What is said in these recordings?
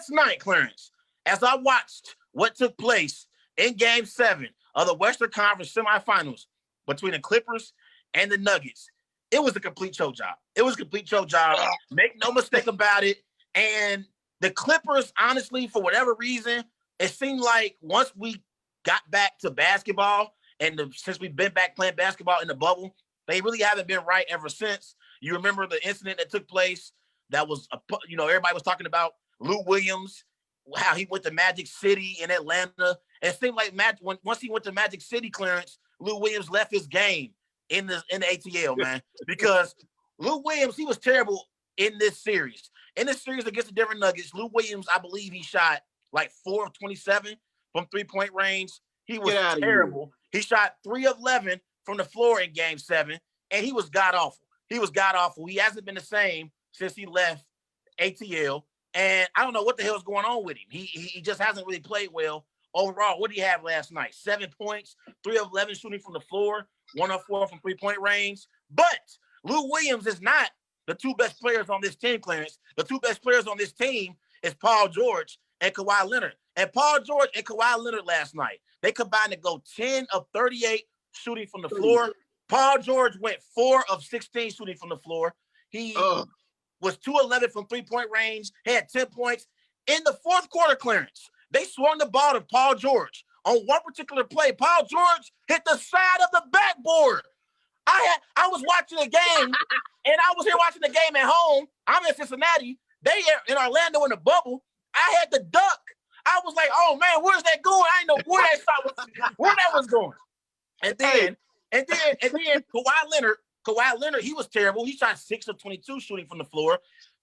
last night, Clarence, as I watched what took place in Game 7 of the Western Conference semifinals between the Clippers and the Nuggets, it was a complete choke job. It was a complete choke job. Make no mistake about it. And the Clippers, honestly, for whatever reason, it seemed like once we got back to basketball and since we've been back playing basketball in the bubble, they really haven't been right ever since. You remember the incident that took place that was, everybody was talking about Lou Williams, how he went to Magic City in Atlanta. And it seemed like once he went to Magic City, Clarence, Lou Williams left his game in the ATL, man, because Lou Williams, he was terrible in this series. In this series against the Denver Nuggets, Lou Williams, I believe he shot like 4 of 27 from three-point range. He was terrible. He shot 3 of 11 from the floor in Game 7, and he was god-awful. He hasn't been the same since he left ATL, and I don't know what the hell is going on with him. He just hasn't really played well overall. What did he have last night? 7 points, 3 of 11 shooting from the floor, 1 of 4 from three-point range. But Lou Williams is not the two best players on this team, Clarence. The two best players on this team is Paul George and Kawhi Leonard. And Paul George and Kawhi Leonard last night, they combined to go 10 of 38 shooting from the floor. Paul George went 4 of 16 shooting from the floor. He was 2-11 from three-point range, had 10 points. In the fourth quarter, Clarence, they swung the ball to Paul George. On one particular play, Paul George hit the side of the backboard. I was watching the game, and I was here watching the game at home. I'm in Cincinnati. They in Orlando in the bubble. I had to duck. I was like, oh, man, where's that going? I didn't know where that was going. And then Kawhi Leonard, he was terrible. He shot 6 of 22 shooting from the floor,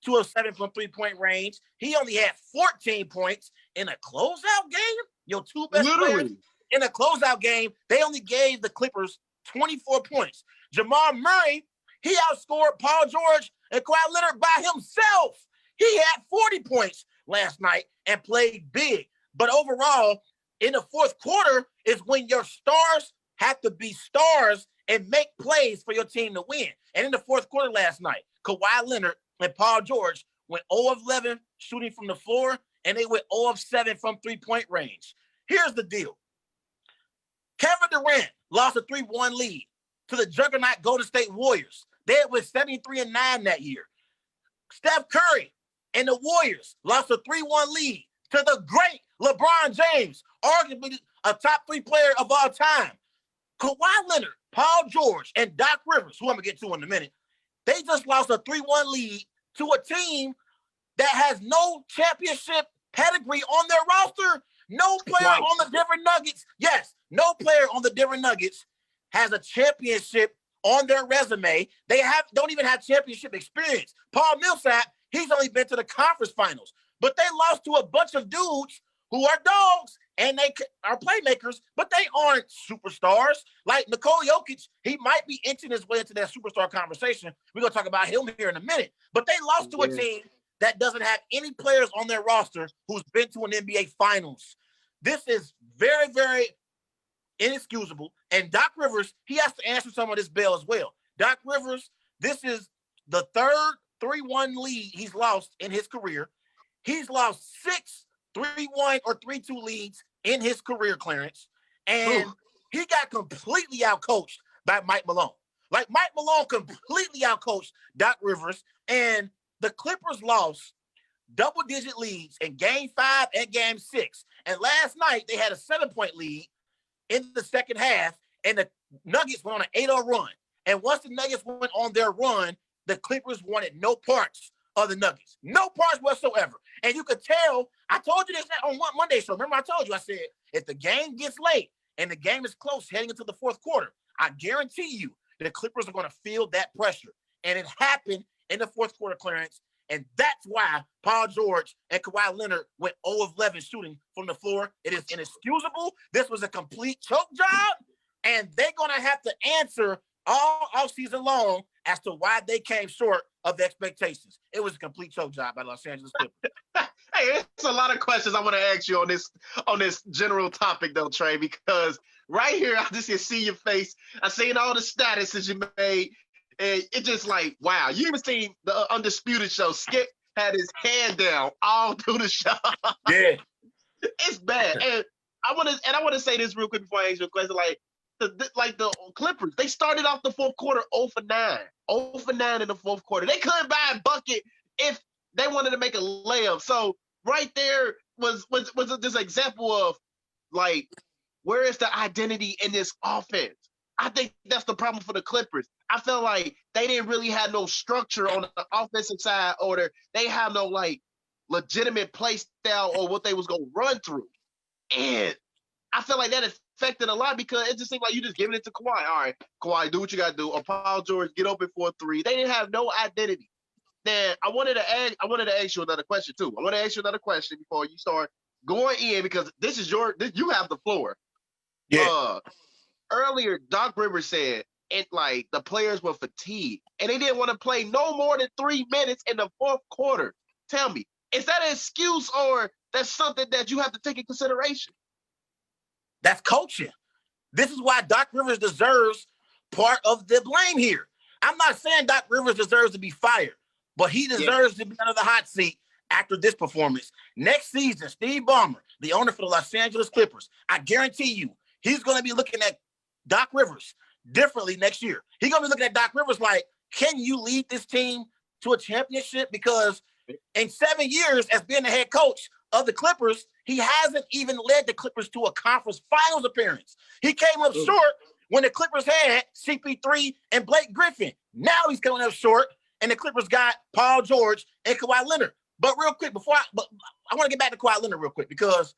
2 of 7 from three-point range. He only had 14 points in a closeout game. Your two best players in a closeout game, they only gave the Clippers 24 points. Jamal Murray, he outscored Paul George and Kawhi Leonard by himself. He had 40 points last night and played big. But overall, in the fourth quarter is when your stars have to be stars and make plays for your team to win. And in the fourth quarter last night, Kawhi Leonard and Paul George went 0 of 11 shooting from the floor, and they went 0 of 7 from three-point range. Here's the deal. Kevin Durant lost a 3-1 lead to the juggernaut Golden State Warriors. They went 73-9 that year. Steph Curry and the Warriors lost a 3-1 lead to the great LeBron James, arguably a top 3 player of all time. Kawhi Leonard, Paul George, and Doc Rivers, who I'm going to get to in a minute, they just lost a 3-1 lead to a team that has no championship pedigree on their roster. No player on the Denver Nuggets, no player on the Denver Nuggets has a championship on their resume. They don't even have championship experience. Paul Millsap, he's only been to the conference finals, but they lost to a bunch of dudes who are dogs and they are playmakers, but they aren't superstars. Like Nikola Jokic, he might be inching his way into that superstar conversation. We're going to talk about him here in a minute, but they lost to a team that doesn't have any players on their roster who's been to an NBA Finals. This is very, very inexcusable. And Doc Rivers, he has to answer some of this bail as well. Doc Rivers, this is the third 3-1 lead he's lost in his career. He's lost 6 3-1 or 3-2 leads in his career, Clarence. And he got completely outcoached by Mike Malone. Like, Mike Malone completely outcoached Doc Rivers. And the Clippers lost double-digit leads in Game 5 and Game 6. And last night, they had a 7-point lead in the second half, and the Nuggets went on an 8-0 run. And once the Nuggets went on their run, the Clippers wanted no parts of the Nuggets. No parts whatsoever. And you could tell, I told you this on one Monday show. Remember I told you, I said, if the game gets late and the game is close heading into the fourth quarter, I guarantee you the Clippers are going to feel that pressure. And it happened in the fourth quarter, Clarence. And that's why Paul George and Kawhi Leonard went 0 of 11 shooting from the floor. It is inexcusable. This was a complete choke job. And they're going to have to answer all offseason long as to why they came short of expectations. It was a complete choke job by Los Angeles Clippers. Hey, it's a lot of questions I want to ask you on this general topic, though, Trey, because right here, I just can see your face. I seen all the statuses you made, and it's just like, wow. You even seen the Undisputed show, Skip. had his hand down all through the shot. Yeah. It's bad. And I want to say this real quick before I ask you a question. Like the Clippers, they started off the fourth quarter 0 for 9. 0 for 9 in the fourth quarter. They couldn't buy a bucket if they wanted to make a layup. So right there was this example of like, where is the identity in this offense? I think that's the problem for the Clippers. I felt like they didn't really have no structure on the offensive side, or they have no like legitimate play style or what they was gonna run through. And I feel like that affected a lot because it just seemed like you just giving it to Kawhi. All right, Kawhi, do what you gotta do. Or Paul George, get open for a 3. They didn't have no identity. Then I wanted to ask you another question too. I want to ask you another question before you start going in, because you have the floor. Yeah. Earlier, Doc Rivers said like the players were fatigued and they didn't want to play no more than 3 minutes in the fourth quarter. Tell me, is that an excuse or that's something that you have to take in consideration? That's coaching. This is why Doc Rivers deserves part of the blame here. I'm not saying Doc Rivers deserves to be fired, but he deserves to be under the hot seat after this performance. Next season, Steve Ballmer, the owner for the Los Angeles Clippers, I guarantee you, he's going to be looking at Doc Rivers differently next year. He's going to be looking at Doc Rivers like, can you lead this team to a championship? Because in 7 years as being the head coach of the Clippers, he hasn't even led the Clippers to a conference finals appearance. He came up short when the Clippers had CP3 and Blake Griffin. Now he's coming up short, and the Clippers got Paul George and Kawhi Leonard. But real quick, I want to get back to Kawhi Leonard real quick, because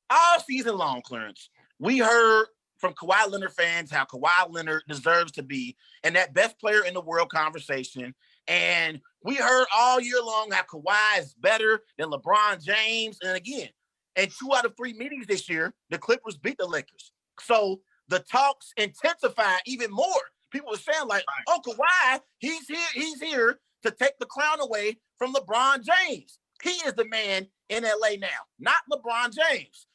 all season long, Clarence, we heard from Kawhi Leonard fans how Kawhi Leonard deserves to be in that best player in the world conversation. And we heard all year long how Kawhi is better than LeBron James. And again, in 2 out of 3 meetings this year, the Clippers beat the Lakers. So the talks intensified even more. People were saying like, oh, Kawhi, he's here to take the crown away from LeBron James. He is the man in LA now, not LeBron James.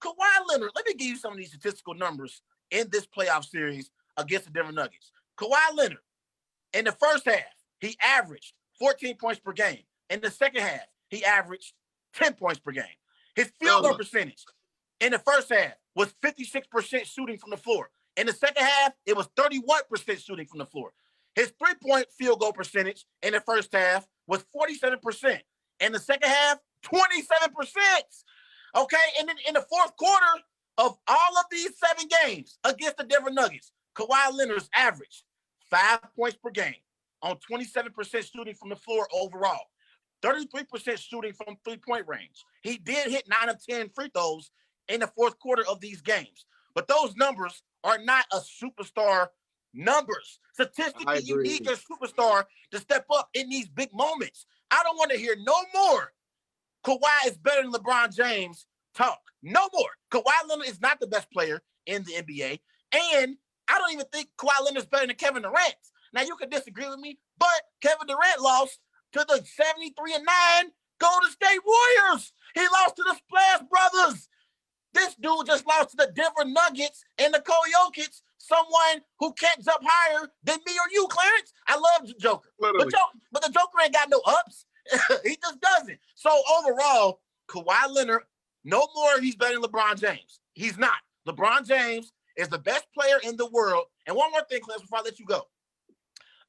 Kawhi Leonard, let me give you some of these statistical numbers in this playoff series against the Denver Nuggets. Kawhi Leonard, in the first half, he averaged 14 points per game. In the second half, he averaged 10 points per game. His field goal percentage in the first half was 56% shooting from the floor. In the second half, it was 31% shooting from the floor. His three-point field goal percentage in the first half was 47%. In the second half, 27%. Okay, and then in the fourth quarter of all of these 7 games against the Denver Nuggets, Kawhi Leonard's averaged 5 points per game on 27% shooting from the floor overall, 33% shooting from three-point range. He did hit 9 of 10 free throws in the fourth quarter of these games. But those numbers are not a superstar numbers. Statistically, you need your superstar to step up in these big moments. I don't want to hear no more Kawhi is better than LeBron James talk. No more. Kawhi Leonard is not the best player in the NBA. And I don't even think Kawhi Leonard is better than Kevin Durant. Now, you can disagree with me, but Kevin Durant lost to the 73-9 Golden State Warriors. He lost to the Splash Brothers. This dude just lost to the Denver Nuggets and Nikola Jokic, someone who can't jump higher than me or you, Clarence. I love the Joker. But the Joker ain't got no ups. He just doesn't. So overall, Kawhi Leonard, no more he's better than LeBron James. He's not. LeBron James is the best player in the world. And one more thing, Clarence, before I let you go.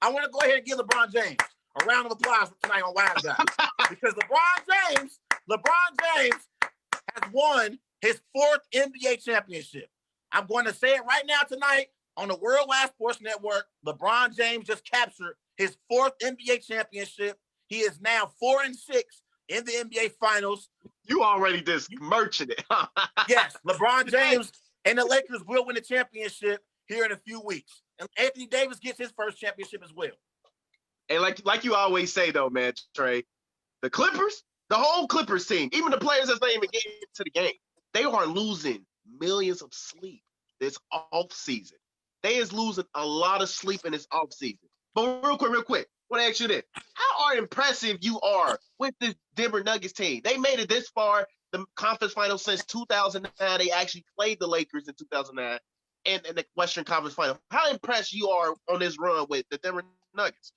I want to go ahead and give LeBron James a round of applause for tonight on Wild Guys. Because LeBron James has won his 4th NBA championship. I'm going to say it right now tonight on the Worldwide Sports Network. LeBron James just captured his 4th NBA championship. He is now 4-6 in the NBA Finals. You already just merchant it. Yes, LeBron James and the Lakers will win the championship here in a few weeks. And Anthony Davis gets his first championship as well. And like you always say, though, man, Trey, the Clippers, the whole Clippers team, even the players that's not even getting to the game, they are losing millions of sleep this offseason. They is losing a lot of sleep in this offseason. But real quick, I want to ask you this. How impressive you are with this Denver Nuggets team? They made it this far, the conference finals since 2009. They actually played the Lakers in 2009 in the Western Conference Final. How impressed you are on this run with the Denver Nuggets?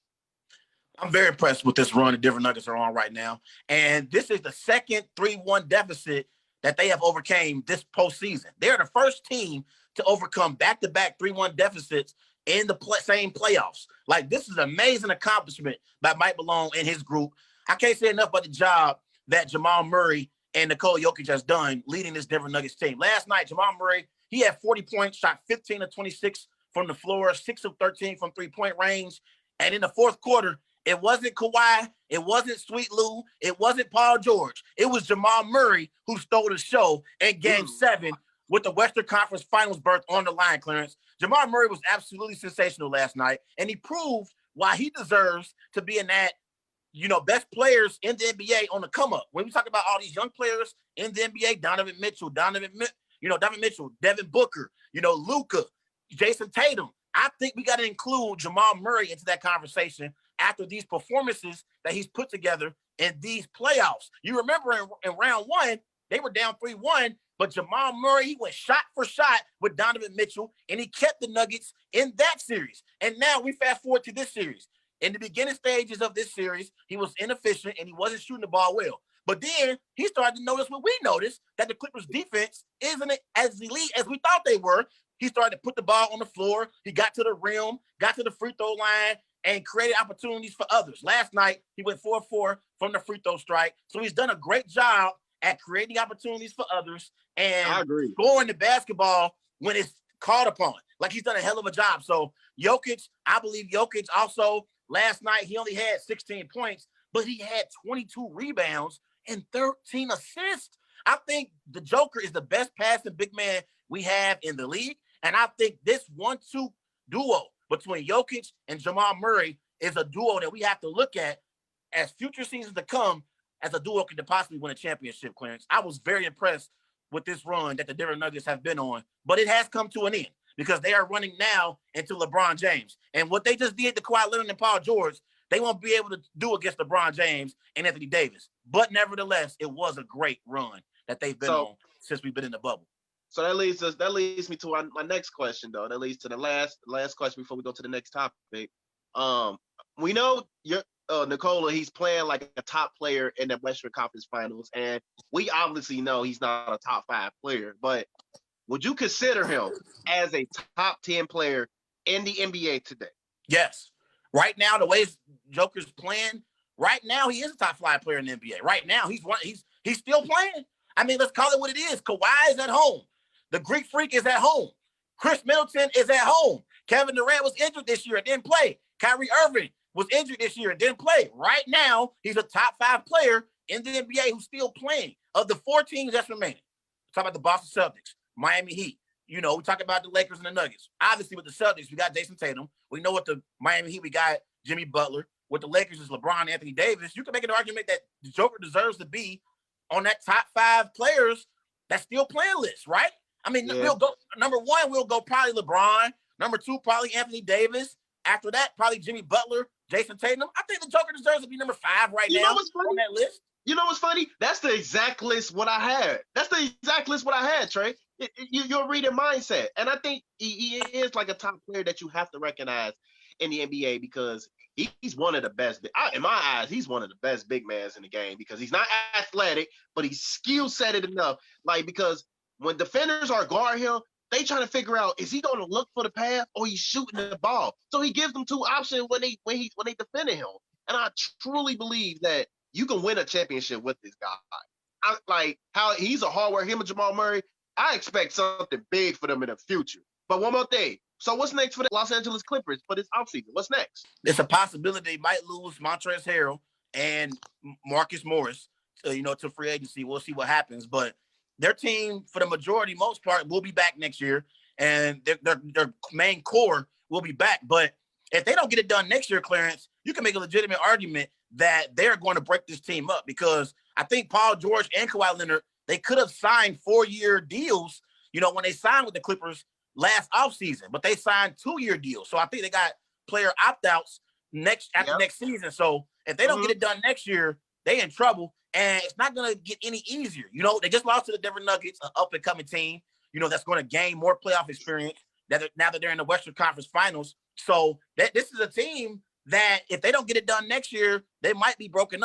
I'm very impressed with this run the Denver Nuggets are on right now. And this is the second 3-1 deficit that they have overcame this postseason. They're the first team to overcome back-to-back 3-1 deficits in the same playoffs. Like, this is an amazing accomplishment by Mike Malone and his group. I can't say enough about the job that Jamal Murray and Nikola Jokic has done leading this Denver Nuggets team. Last night, Jamal Murray, he had 40 points, shot 15 of 26 from the floor, 6 of 13 from three-point range. And in the fourth quarter, it wasn't Kawhi, it wasn't Sweet Lou, it wasn't Paul George. It was Jamal Murray who stole the show in Game 7 with the Western Conference Finals berth on the line, Clarence. Jamal Murray was absolutely sensational last night, and he proved why he deserves to be in that, best players in the NBA on the come up. When we talk about all these young players in the NBA, Donovan Mitchell, Devin Booker, Luka, Jason Tatum, I think we got to include Jamal Murray into that conversation after these performances that he's put together in these playoffs. You remember in round 1, they were down 3-1, but Jamal Murray, he went shot for shot with Donovan Mitchell, and he kept the Nuggets in that series. And now we fast forward to this series. In the beginning stages of this series, he was inefficient and he wasn't shooting the ball well. But then he started to notice what we noticed, that the Clippers defense isn't as elite as we thought they were. He started to put the ball on the floor. He got to the rim, got to the free throw line, and created opportunities for others. Last night, he went 4-4 from the free throw strike. So he's done a great job at creating opportunities for others and scoring the basketball when it's called upon. Like, he's done a hell of a job. So Jokic, I believe Jokic also, last night, he only had 16 points, but he had 22 rebounds and 13 assists. I think the Joker is the best passing big man we have in the league. And I think this 1-2 duo between Jokic and Jamal Murray is a duo that we have to look at as future seasons to come as a duo can possibly win a championship, Clarence. I was very impressed with this run that the Denver Nuggets have been on, but it has come to an end because they are running now into LeBron James. And what they just did to Kawhi Leonard and Paul George, they won't be able to do against LeBron James and Anthony Davis. But nevertheless, it was a great run that they've been on since we've been in the bubble. So that leads me to my next question, though. That leads to the last question before we go to the next topic. We know Nikola, he's playing like a top player in the Western Conference Finals, and we obviously know he's not a top 5 player. But would you consider him as a top 10 player in the NBA today? Yes. Right now, the way Joker's playing, right now he is a top 5 player in the NBA. Right now, he's still playing. I mean, let's call it what it is. Kawhi is at home. The Greek Freak is at home. Chris Middleton is at home. Kevin Durant was injured this year and didn't play. Kyrie Irving was injured this year and didn't play. Right now, he's a top 5 player in the NBA who's still playing. Of the 4 teams that's remaining, talk about the Boston Celtics, Miami Heat. We talk about the Lakers and the Nuggets. Obviously, with the Celtics, we got Jason Tatum. We know with the Miami Heat, we got Jimmy Butler. With the Lakers, it's LeBron, Anthony Davis. You can make an argument that the Joker deserves to be on that top 5 players that's still playing list, right? I mean, We'll go number 1, we'll go probably LeBron. Number 2, probably Anthony Davis. After that, probably Jimmy Butler, Jason Tatum. I think the Joker deserves to be number 5 right now on that list. You know what's funny? That's the exact list what I had. Trey. You're reading mindset. And I think he is like a top player that you have to recognize in the NBA because he's one of the best. In my eyes, he's one of the best big men in the game because he's not athletic, but he's skill-setted enough. Like, because when defenders are guarding him, they trying to figure out, is he going to look for the pass or he's shooting the ball? So he gives them 2 options when they defending him. And I truly believe that you can win a championship with this guy. I like how he's a hard worker. Him and Jamal Murray, I expect something big for them in the future. But one more thing. So what's next for the Los Angeles Clippers for this offseason? What's next? It's a possibility they might lose Montrezl Harrell and Marcus Morris to free agency. We'll see what happens. But their team, for the most part, will be back next year. And their main core will be back. But if they don't get it done next year, Clarence, you can make a legitimate argument that they're going to break this team up because I think Paul George and Kawhi Leonard, they could have signed 4-year deals, when they signed with the Clippers last offseason, but they signed 2-year deals. So I think they got player opt-outs next season. So if they don't get it done next year, they in trouble, and it's not going to get any easier. They just lost to the Denver Nuggets, an up-and-coming team, that's going to gain more playoff experience now that they're in the Western Conference Finals. So this is a team that if they don't get it done next year, they might be broken up.